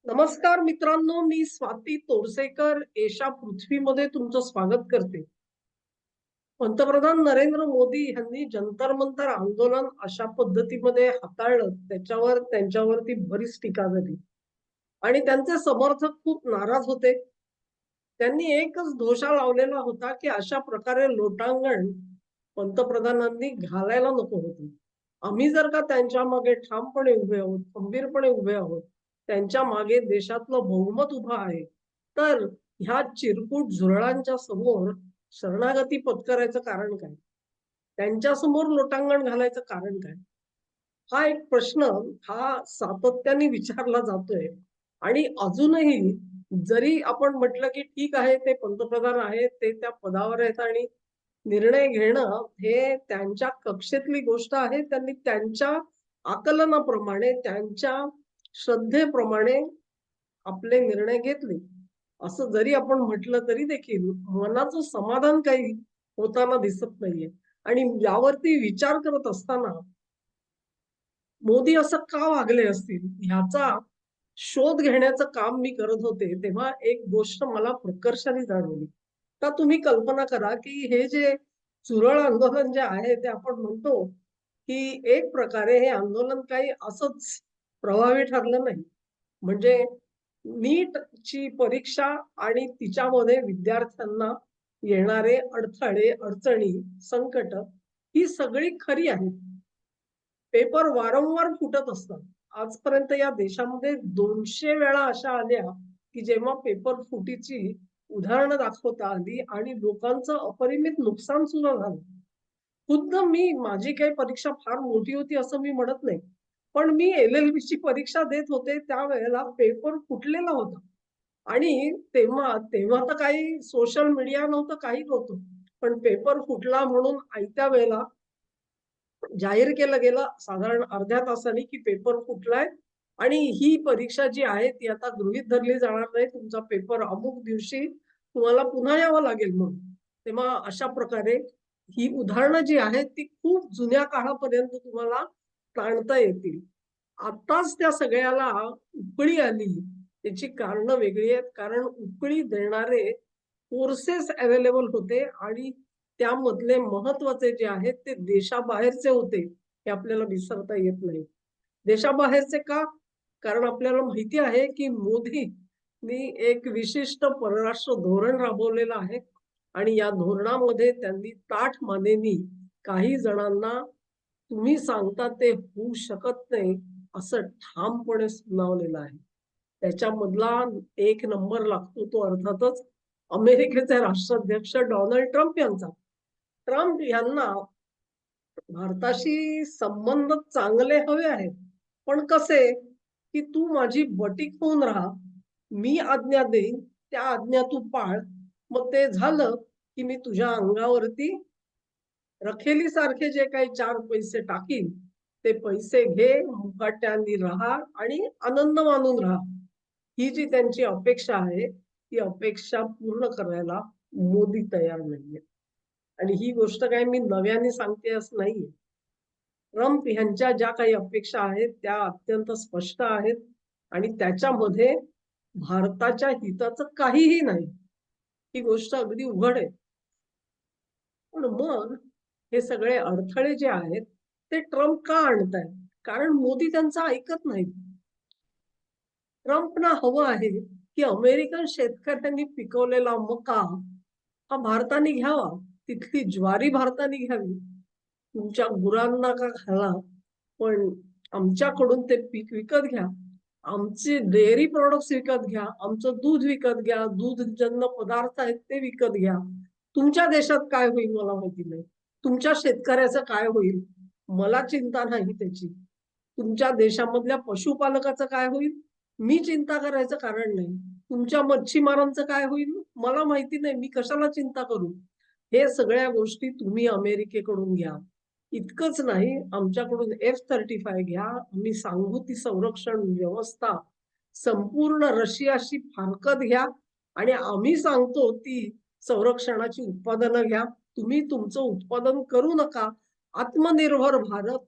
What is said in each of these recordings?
नमस्कार मित्रांनो, मी स्वाती तोरसेकर एशा पृथ्वीमध्ये तुमचं स्वागत करते. पंतप्रधान नरेंद्र मोदी यांनी जंतर मंतर आंदोलन अशा पद्धतीमध्ये हाताळलं, त्याच्यावर त्यांच्यावरती बरीच टीका झाली आणि त्यांचे समर्थक खूप नाराज होते. त्यांनी एकच दोषा लावलेला होता की अशा प्रकारे लोटांगण पंतप्रधानांनी घालायला नको होतं. आम्ही जर का त्यांच्या मागे ठामपणे उभे आहोत, खंबीरपणे उभे आहोत, त्यांच्या मागे देशातलं बहुमत उभं आहे, तर ह्या चिरकुट झुरळांच्या समोर शरणागती पत्करायचं कारण काय? त्यांच्या समोर लोटांगण घालायचं कारण काय? हा एक प्रश्न हा सातत्याने विचारला जातोय आणि अजूनही जरी आपण म्हटलं की ठीक आहे, ते पंतप्रधान आहेत, ते त्या पदावर आहेत आणि निर्णय घेणं हे त्यांच्या कक्षेतली गोष्ट आहे. त्यांनी त्यांच्या आकलनाप्रमाणे, त्यांच्या श्रद्धेप्रमाणे आपले निर्णय घेतले. असं जरी आपण म्हटलं तरी देखील मनाचं समाधान काही होताना दिसत नाहीये. आणि यावरती विचार करत असताना मोदी असं का वागले असतील ह्याचा शोध घेण्याचं काम मी करत होते, तेव्हा एक गोष्ट मला प्रकर्षाने जाणवली. तर तुम्ही कल्पना करा, की हे जे चुरळ आंदोलन जे आहे, ते आपण म्हणतो, की एक प्रकारे हे आंदोलन काही असंच प्रभावी ठरलं नाही. म्हणजे नीटची परीक्षा आणि तिच्यामध्ये विद्यार्थ्यांना येणारे अडथळे, अडचणी, संकट ही सगळी खरी आहेत. पेपर वारंवार फुटत असतात. आजपर्यंत या देशामध्ये 200 वेळा अशा आल्या, की जेव्हा पेपर फुटीची उदाहरणं दाखवता आली आणि लोकांचं अपरिमित नुकसान सुद्धा झालं. खुद्द मी माझी काही परीक्षा फार मोठी होती असं मी म्हणत नाही. पण मी एल-एल-बीची परीक्षा देत होते त्यावेळेला पेपर फुटलेला होता. आणि तेव्हा तेव्हा तर काही सोशल मीडिया नव्हतं, काही नव्हतं. पण पेपर फुटला म्हणून आयत्या वेळेला जाहीर केलं गेलं साधारण अर्ध्या तासाने, की पेपर फुटलाय आणि ही परीक्षा जी आहे ती आता गृहीत धरली जाणार नाही. तुमचा पेपर अमुक दिवशी तुम्हाला पुन्हा यावं लागेल म्हणून. तेव्हा अशा प्रकारे ही उदाहरणं जी आहेत ती खूप जुन्या काळापर्यंत तुम्हाला ताणता येतील. आत्ताच त्या सगळ्याला उकळी आली. त्याची कारणं वेगळी आहेत. कारण उकळी देणारे कोर्सेस अवेलेबल होते आणि त्यामधले महत्वाचे जे आहेत ते देशाबाहेरचे होते. हे आपल्याला विसरता येत नाही. देशाबाहेरचे का? कारण आपल्याला माहिती आहे, की मोदींनी एक विशिष्ट परराष्ट्र धोरण राबवलेलं आहे आणि या धोरणामध्ये त्यांनी ताठ मानेनी काही जणांना तुम्ही सांगता ते होऊ शकत नाही, असं ठामपणे सुनावलेलं आहे. त्याच्यामधला एक नंबर लागतो तो अर्थातच अमेरिकेचे राष्ट्राध्यक्ष डोनाल्ड ट्रम्प यांचा. ट्रम्प यांना भारताशी संबंध चांगले हवे आहेत. पण कसे, की तू माझी बटीक होऊन राहा. मी आज्ञा देईन, त्या आज्ञा तू पाळ. मग ते झालं, की मी तुझ्या अंगावरती रखेलीसारखे जे काही 4 पैसे टाकीन, ते पैसे घे, मुकाट्याने राहा आणि आनंद मानून राहा. ही जी त्यांची अपेक्षा आहे, ती अपेक्षा पूर्ण करायला मोदी तयार नाहीये. आणि ही गोष्ट काही मी नव्याने सांगते असं नाहीये. ट्रम्प ह्यांच्या ज्या काही अपेक्षा आहेत, त्या अत्यंत स्पष्ट आहेत आणि त्याच्यामध्ये भारताच्या हिताचं काहीही नाही. ही गोष्ट अगदी उघड आहे. पण मग हे सगळे अडथळे जे आहेत, ते ट्रम्प का आणतायत? कारण मोदी त्यांचं ऐकत नाहीत. ट्रम्पना हवं आहे, की अमेरिकन शेतकऱ्यांनी पिकवलेला मका हा भारताने घ्यावा. तिथली ज्वारी भारताने घ्यावी. तुमच्या गुरांना का घाला, पण आमच्याकडून ते पीक विकत घ्या. आमचे डेअरी प्रॉडक्ट्स विकत घ्या. आमचं दूध विकत घ्या. दूधजन्य पदार्थ आहेत ते विकत घ्या. तुमच्या देशात काय होईल मला माहिती नाही. तुमच्या शेतकऱ्याचं काय होईल? मला चिंता नाही त्याची. तुमच्या देशामधल्या पशुपालकाचं काय होईल? मी चिंता करायचं कारण नाही. तुमच्या मच्छीमारांचं काय होईल? मला माहिती नाही. मी कशाला चिंता करू? हे सगळ्या गोष्टी तुम्ही अमेरिकेकडून घ्या. इतकंच नाही, आमच्याकडून F-35 घ्या. आम्ही सांगू ती संरक्षण व्यवस्था संपूर्ण रशियाशी फारकत घ्या आणि आम्ही सांगतो ती संरक्षणाची उत्पादनं घ्या. तुम्ही तुमचं उत्पादन करू नका. आत्मनिर्भर भारत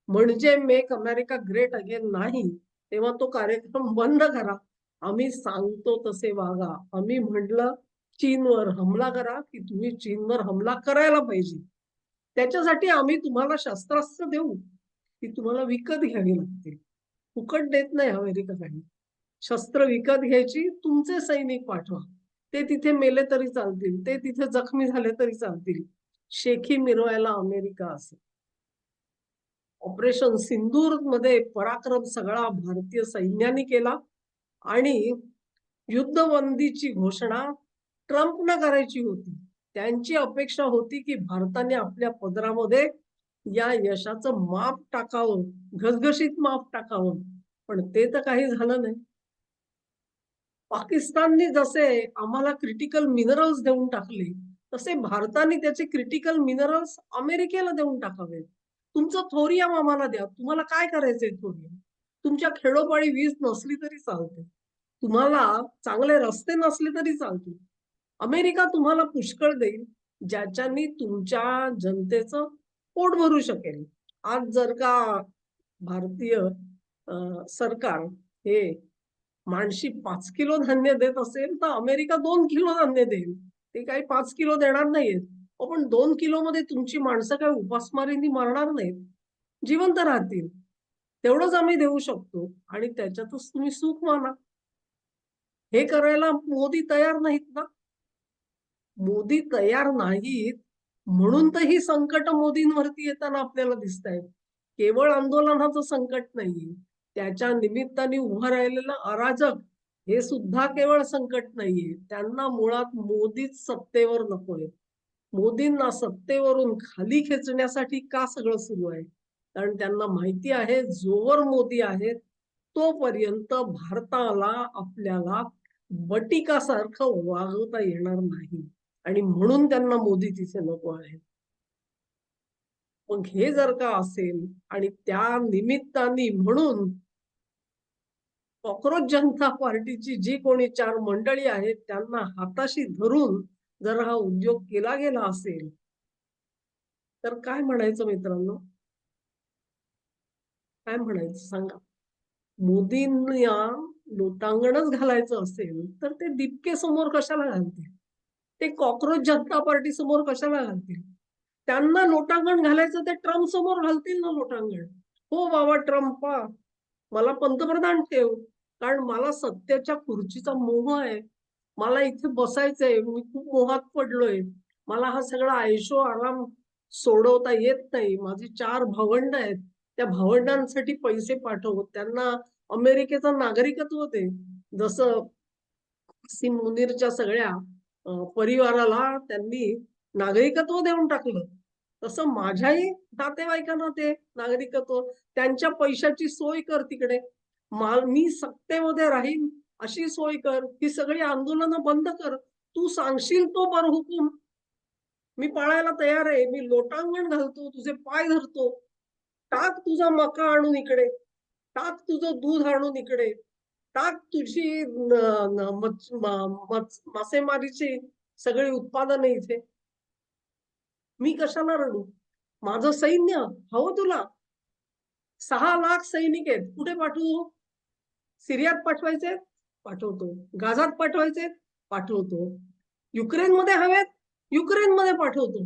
म्हणजे मेक अमेरिका ग्रेट अगेन नाही. तेव्हा तो कार्यक्रम बंद करा. आम्ही सांगतो तसे वागा. आम्ही म्हटलं चीनवर हमला करा की तुम्ही चीनवर हमला करायला पाहिजे. त्याच्यासाठी आम्ही तुम्हाला शस्त्रास्त्र देऊ की तुम्हाला विकत घ्यावी लागतील. फुकट देत नाही अमेरिका काही. शस्त्र विकत घ्यायची, तुमचे सैनिक पाठवा. ते तिथे मेले तरी चालतील, ते तिथे जखमी झाले तरी चालतील. शेखी मिरवायला अमेरिका असेल. ऑपरेशन सिंदूर मध्ये पराक्रम सगळा भारतीय सैन्याने केला आणि युद्धबंदीची घोषणा ट्रम्पनं करायची होती. त्यांची अपेक्षा होती की भारताने आपल्या पदरामध्ये या यशाचं माप टाकावं, घसघशीत माप टाकावं. पण ते तर काही झालं नाही. पाकिस्तानने जसे आम्हाला क्रिटिकल मिनरल्स देऊन टाकले, तसे भारताने त्याचे क्रिटिकल मिनरल्स अमेरिकेला देऊन टाकावे. तुमचं थोरियम आम्हाला द्या. तुम्हाला काय करायचंय थोरियम? तुमच्या खेडोपाडी वीज नसली तरी चालते. तुम्हाला चांगले रस्ते नसले तरी चालतील. अमेरिका तुम्हाला पुष्कळ देईल, ज्याच्यानी तुमच्या जनतेचं पोट भरू शकेल. आज जर का भारतीय सरकार हे माणशी 5 किलो धान्य देत असेल, तर अमेरिका 2 किलो धान्य देईल. ते काही 5 किलो देणार नाहीयेत. पण 2 किलो मध्ये तुमची माणसं काही उपासमारीने मरणार नाहीत, जिवंत राहतील. तेवढंच आम्ही देऊ शकतो आणि त्याच्यातच तुम्ही सुख माना. हे करायला मोदी तयार नाहीत ना. मोदी तयार नाहीत म्हणून तर ही संकट मोदींवरती येताना आपल्याला दिसत आहेत. केवळ आंदोलनाचं संकट नाहीये, त्याच्या निमित्ताने उभं राहिलेलं अराजक हे सुद्धा केवळ संकट नाहीये. त्यांना मुळात मोदीच सत्तेवर नकोय. मोदींना सत्तेवरून खाली खेचण्यासाठी का सगळं सुरू आहे? कारण त्यांना माहिती आहे जोवर मोदी आहेत तोपर्यंत भारताला आपल्याला बटिकासारखं वागवता येणार नाही आणि म्हणून त्यांना मोदी तिथे नको आहे. मग हे जर का असेल आणि त्या निमित्ताने म्हणून कॉक्रोच जनता पार्टीची जी कोणी 4 मंडळी आहेत त्यांना हाताशी धरून जर हा उद्योग केला गेला असेल तर काय म्हणायचं मित्रांनो? काय म्हणायचं सांगा? मोदींना लोटांगणच घालायचं असेल तर ते दिपके समोर कशाला घालतील? ते कॉक्रोच जनता पार्टी समोर कशाला घालतील? त्यांना लोटांगण घालायचं ते ट्रम्प समोर घालतील ना लोटांगण. हो बाबा ट्रम्पा, मला पंतप्रधान ठेव, कारण मला सत्तेच्या खुर्चीचा मोह आहे. मला इथे बसायचंय, मी खूप मोहात पडलोय. मला हा सगळा ऐशो आराम सोडवता येत नाही. माझी 4 भावंड आहेत. त्या भावंडांसाठी पैसे पाठव. त्यांना अमेरिकेचं नागरिकत्व दे. जसं सिम मुनीरच्या सगळ्या परिवाराला त्यांनी नागरिकत्व देऊन टाकलं. तसं माझ्याही नातेवाईकांना ते नागरिकत्व, त्यांच्या पैशाची सोय कर तिकडे. मी सत्तेमध्ये राहीन अशी सोय कर. ही सगळी आंदोलनं बंद कर. तू सांगशील तो बरहुकूम मी पाळायला तयार आहे. मी लोटांगण घालतो, तुझे पाय धरतो. टाक तुझा मका आणून इकडे. टाक तुझं दूध आणून इकडे. टाक तुझी मासेमारीची सगळी उत्पादने इथे. मी कशाला रडू? माझं सैन्य हवं तुला? 6 लाख सैनिक आहेत. कुठे पाठवू? सिरियात पाठवायचे? पाठवतो. गाझात पाठवायचे? पाठवतो. युक्रेनमध्ये हवेत? युक्रेनमध्ये पाठवतो.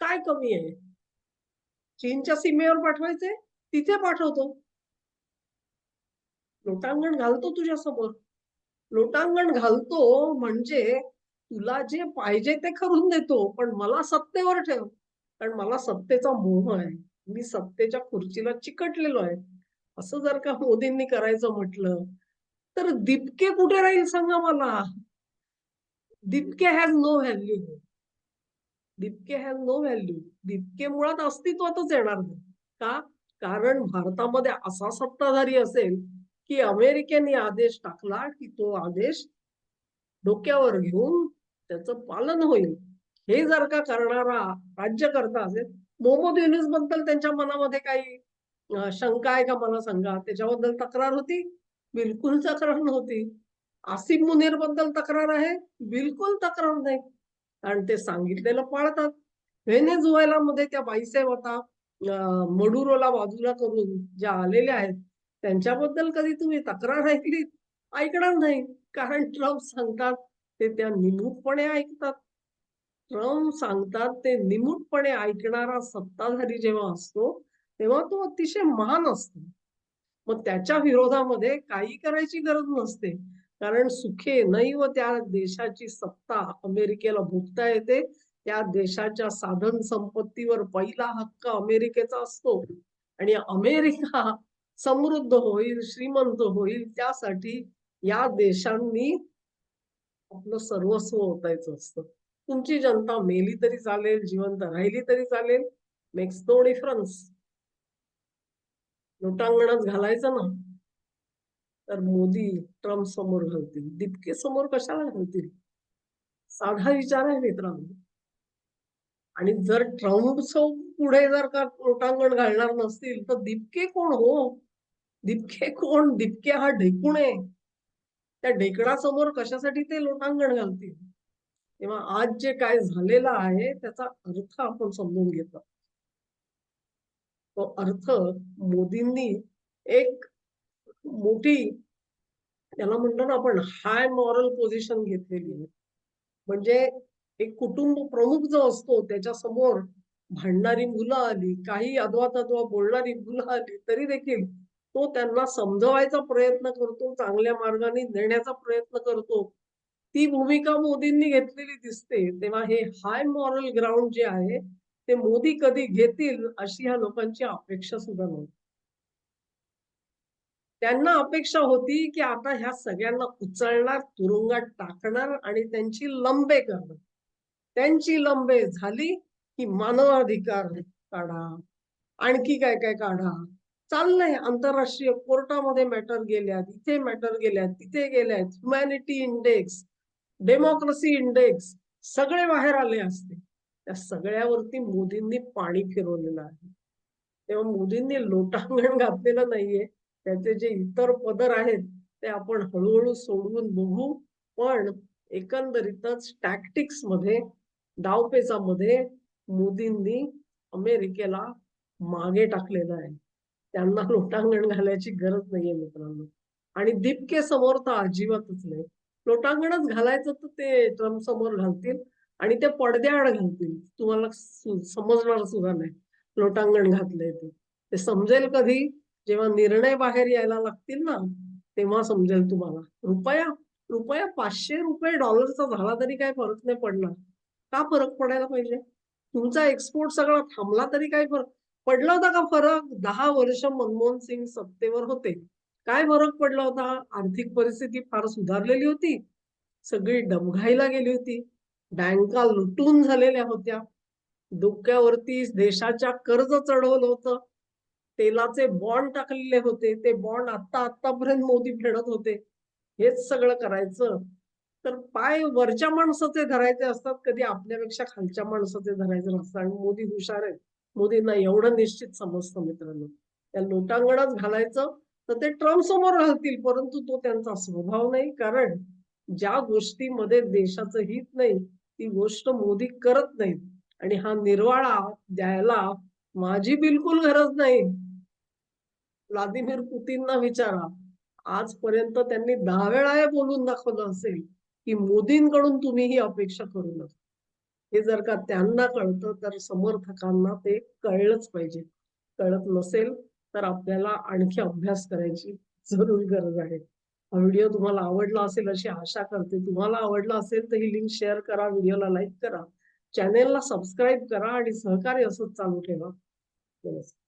काय कमी आहे? चीनच्या सीमेवर पाठवायचे? तिथे पाठवतो. लोटांगण घालतो तुझ्या समोर. लोटांगण घालतो म्हणजे तुला जे पाहिजे ते करून देतो, पण मला सत्तेवर ठेव. कारण मला सत्तेचा मोह आहे. मी सत्तेच्या खुर्चीला चिकटलेलो आहे. असं जर का मोदींनी करायचं म्हटलं, तर दिपके कुठे राहील सांगा मला? दिपके हॅज नो व्हॅल्यू. दिपके हॅज नो व्हॅल्यू. दिपके मुळात अस्तित्वातच येणार नाही. का? कारण भारतामध्ये असा सत्ताधारी असेल की अमेरिकेने आदेश टाकला की तो आदेश डोक्यावर घेऊन त्याचं पालन होईल. हे जर का करणारा राज्यकर्ता असेल, मोहम्मद युनूस बद्दल त्यांच्या मनामध्ये काही शंका आहे का मला सांगा? त्याच्याबद्दल तक्रार होती? बिलकुल तक्रार नव्हती. आसिफ मुनीर बद्दल तक्रार आहे? बिलकुल तक्रार नाही. कारण ते सांगितलेलं पाळतात. व्हेनेझुएलामध्ये त्या बाईसाहेब आता मडुरोला बाजूला करून ज्या आलेल्या आहेत त्यांच्याबद्दल कधी तुम्ही तक्रार ऐकली? ऐकणार नाही. कारण ट्रम्प सांगतात ते त्या निमूटपणे ऐकतात. ट्रम्प सांगतात ते निमूटपणे ऐकणारा सत्ताधारी जेव्हा असतो, तेव्हा तो अतिशय महान असतो. मग त्याच्या विरोधामध्ये काही करायची गरज नसते. कारण सुखे नैव त्या देशाची सत्ता अमेरिकेला भोगता येते. त्या देशाच्या साधन संपत्तीवर पहिला हक्क अमेरिकेचा असतो. आणि अमेरिका समृद्ध होईल, श्रीमंत होईल, त्यासाठी या देशांनी आपलं सर्वस्व ओतायचं असतं. तुमची जनता मेली तरी चालेल, जिवंत राहिली तरी चालेल, मेक्स नो डिफरन्स. लोटांगणात घालायचं ना, तर मोदी ट्रम्प समोर घालतील. दीपके समोर कशाला घालतील? साधा विचार आहे मित्रांनो. आणि जर ट्रम्प पुढे जर का लोटांगण घालणार नसतील तर दीपके कोण हो? दीपके कोण? दीपके हा ढेकूण आहे. त्या ढेकणासमोर कशासाठी ते लोटांगण घालतील? तेव्हा आज जे काय झालेलं आहे त्याचा अर्थ आपण समजून घेतो. तो अर्थ मोदींनी एक मोठी, त्याला म्हणतो ना आपण, हाय मॉरल पोझिशन घेतलेली आहे. म्हणजे एक कुटुंब प्रमुख जो असतो त्याच्या समोर भांडणारी मुलं आली, काही अद्वा तद्वा बोलणारी मुलं आली, तरी देखील तो त्यांना समजवायचा प्रयत्न करतो, चांगल्या मार्गाने नेण्याचा प्रयत्न करतो. ती भूमिका मोदींनी घेतलेली दिसते. तेव्हा हे हाय मॉरल ग्राउंड जे आहे ते मोदी कधी घेतील अशी ह्या लोकांची अपेक्षा सुद्धा नव्हती. त्यांना अपेक्षा होती की आता ह्या सगळ्यांना उचलणार, तुरुंगात टाकणार आणि त्यांची लंबे करणार. त्यांची लंबे झाली की मानवाधिकार काढा, आणखी काय काय काढा. चाललंय आंतरराष्ट्रीय कोर्टामध्ये मॅटर गेल्या, इथे मॅटर गेल्या, तिथे गेल्या, ह्युमॅनिटी इंडेक्स, डेमोक्रेसी इंडेक्स, सगळे बाहेर आले असते. त्या सगळ्यावरती मोदींनी पाणी फिरवलेलं आहे. तेव्हा मोदींनी लोटांगण घातलेलं नाहीये. त्याचे जे इतर पदर आहेत ते आपण हळूहळू सोडवून बघू. पण एकंदरीतच टॅक्टिक्स मध्ये, डावपेचामध्ये मोदींनी अमेरिकेला मागे टाकलेलं आहे. त्यांना लोटांगण घालायची गरज नाहीये मित्रांनो. आणि दीपके समोर तर अजिबातच नाही. लोटांगणच घालायचं तर ते ट्रम्प समोर घालतील आणि ते पडद्याआड घालतील. तुम्हाला समजणार सुद्धा नाही लोटांगण घातलंय ते. ते समजेल कधी? जेव्हा निर्णय बाहेर यायला लागतील ना, तेव्हा समजेल तुम्हाला. रुपया रुपया ₹500 डॉलरचा झाला तरी काय फरक नाही पडणार. का फरक पडायला पाहिजे? तुमचा एक्सपोर्ट सगळा थांबला तरी काय फरक पडला होता का फरक? 10 वर्ष मनमोहन सिंग सत्तेवर होते. काय फरक पडला होता? आर्थिक परिस्थिती फार सुधारलेली होती. सगळी डबघाईला गेली होती. बँका लुटून झालेल्या होत्या. डोक्यावरती देशाच्या कर्ज चढवलं होतं. तेलाचे बॉन्ड टाकलेले होते. ते बॉन्ड आतापर्यंत मोदी फेडत होते. हेच सगळं करायचं तर पाय वरच्या माणसाचे धरायचे असतात, कधी आपल्यापेक्षा खालच्या माणसाचे धरायचे नसतात. आणि मोदी हुशार आहेत. मोदींना एवढं निश्चित समजतं मित्रांनो. त्या लोटांगणच घालायचं तर ते ट्रम्प समोर घालतील, परंतु तो त्यांचा स्वभाव नाही. कारण ज्या गोष्टीमध्ये देशाचं हित नाही ती गोष्ट मोदी करत नाहीत. आणि हा निर्वाळा द्यायला माझी बिलकुल गरज नाही. व्लादिमीर पुतीनना विचारा. आजपर्यंत त्यांनी 10 वेळा हे बोलून दाखवलं असेल की मोदींकडून तुम्ही ही अपेक्षा करू नका. हे जर का त्यांना कळतं तर समर्थकांना ते कळलंच पाहिजे. कळत नसेल तर आपल्याला आणखी अभ्यास करायची जरूर गरज आहे. हा व्हिडिओ तुम्हाला आवडला असेल अशी आशा करते. तुम्हाला आवडला असेल तर ही लिंक शेअर करा, व्हिडिओला लाईक करा, चॅनेलला सबस्क्राईब करा आणि सहकार्य असंच चालू ठेवा. नमस्कार.